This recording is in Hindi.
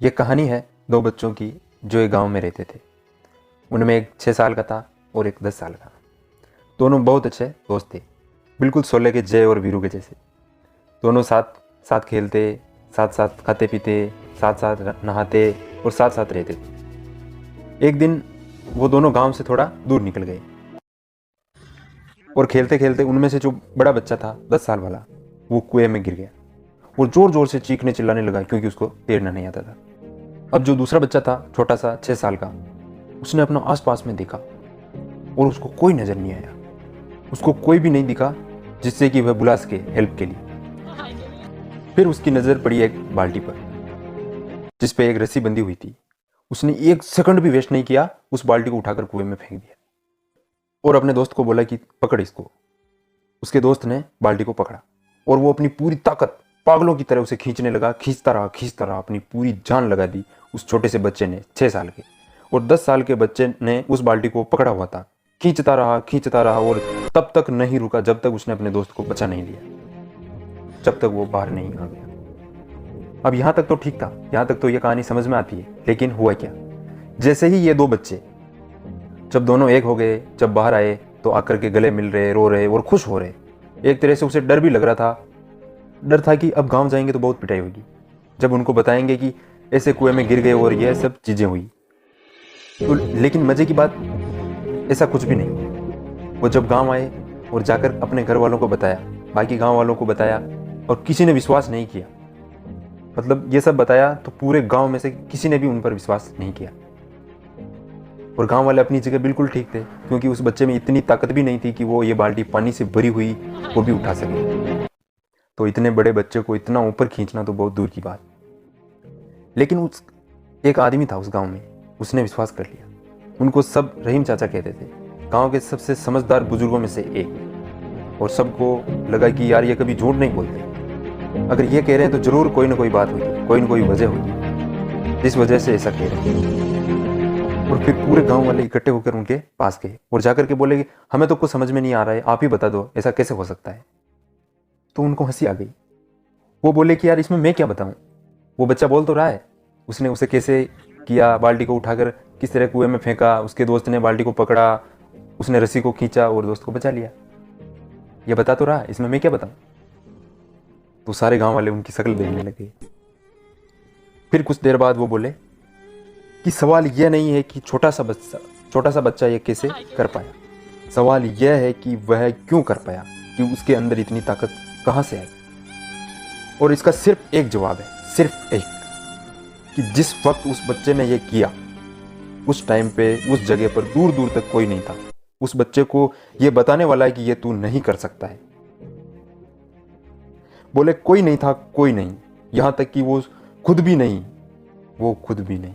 ये कहानी है दो बच्चों की जो एक गांव में रहते थे। उनमें एक 6 साल का था और एक 10 साल का। दोनों बहुत अच्छे दोस्त थे, बिल्कुल शोले के जय और वीरू के जैसे। दोनों साथ साथ खेलते, साथ साथ खाते पीते, साथ साथ नहाते और साथ साथ रहते थे। एक दिन वो दोनों गांव से थोड़ा दूर निकल गए और खेलते खेलते उनमें से जो बड़ा बच्चा था 10 साल वाला, वो कुएं में गिर गया और जोर जोर से चीखने चिल्लाने लगा क्योंकि उसको तैरना नहीं आता था। अब जो दूसरा बच्चा था छोटा सा 6 साल का, उसने अपना आसपास में देखा और उसको कोई नजर नहीं आया। उसको कोई भी नहीं दिखा जिससे कि वह बुला सके हेल्प के लिए। फिर उसकी नजर पड़ी एक बाल्टी पर जिस पे एक रस्सी बंधी हुई थी। उसने 1 सेकंड भी वेस्ट नहीं किया, उस बाल्टी को उठाकर कुएं में फेंक दिया और अपने दोस्त को बोला कि पकड़ इसको। उसके दोस्त ने बाल्टी को पकड़ा और वो अपनी पूरी ताकत पागलों की तरह उसे खींचने लगा। खींचता रहा, अपनी पूरी जान लगा दी उस छोटे से बच्चे ने, 6 साल के। और 10 साल के बच्चे ने उस बाल्टी को पकड़ा हुआ था। खींचता रहा और तब तक नहीं रुका जब तक उसने अपने दोस्त को बचा नहीं लिया, जब तक वो बाहर नहीं आ गया। अब यहां तक तो ठीक था, यहां तक तो ये कहानी समझ में आती है। लेकिन हुआ क्या, जैसे ही ये दो बच्चे जब दोनों एक हो गए, जब बाहर आए तो आकर के गले मिल रहे, रो रहे और खुश हो रहे। एक तरह से उसे डर भी लग रहा था। डर था कि अब गांव जाएंगे तो बहुत पिटाई होगी जब उनको बताएंगे कि ऐसे कुएं में गिर गए और यह सब चीजें हुई तो। लेकिन मजे की बात, ऐसा कुछ भी नहीं। वो जब गांव आए और जाकर अपने घर वालों को बताया, बाकी गांव वालों को बताया, और किसी ने विश्वास नहीं किया। मतलब ये सब बताया तो पूरे गांव में से किसी ने भी उन पर विश्वास नहीं किया। और गांव वाले अपनी जगह बिल्कुल ठीक थे, क्योंकि उस बच्चे में इतनी ताकत भी नहीं थी कि वो ये बाल्टी पानी से भरी हुई वो भी उठा सके। तो इतने बड़े बच्चे को इतना ऊपर खींचना तो बहुत दूर की बात। लेकिन उस एक आदमी था उस गांव में, उसने विश्वास कर लिया। उनको सब रहीम चाचा कहते थे, गांव के सबसे समझदार बुजुर्गों में से एक। और सबको लगा कि यार ये कभी झूठ नहीं बोलते, अगर ये कह रहे हैं तो जरूर कोई ना कोई बात होगी, कोई ना कोई वजह होगी जिस वजह से ऐसा कह रहे हैं। और फिर पूरे गांव वाले इकट्ठे होकर उनके पास गए और जाकर के बोले कि हमें तो कुछ समझ में नहीं आ रहा है, आप ही बता दो ऐसा कैसे हो सकता है। तो उनको हंसी आ गई। वो बोले कि यार इसमें मैं क्या बताऊं, वो बच्चा बोल तो रहा है, उसने उसे कैसे किया, बाल्टी को उठाकर किस तरह कुएं में फेंका, उसके दोस्त ने बाल्टी को पकड़ा, उसने रस्सी को खींचा और दोस्त को बचा लिया। ये बता तो रहा, इसमें मैं क्या बताऊं। तो सारे गांव वाले उनकी शक्ल देखने लगे। फिर कुछ देर बाद वो बोले कि सवाल यह नहीं है कि छोटा सा बच्चा ये कैसे कर पाया, सवाल यह है कि वह क्यों कर पाया, कि उसके अंदर इतनी ताकत कहां से आई। और इसका सिर्फ एक जवाब है, सिर्फ एक, कि जिस वक्त उस बच्चे ने यह किया उस टाइम पे उस जगह पर दूर दूर तक कोई नहीं था उस बच्चे को यह बताने वाला है कि यह तू नहीं कर सकता है। बोले कोई नहीं था, कोई नहीं, यहां तक कि वो खुद भी नहीं।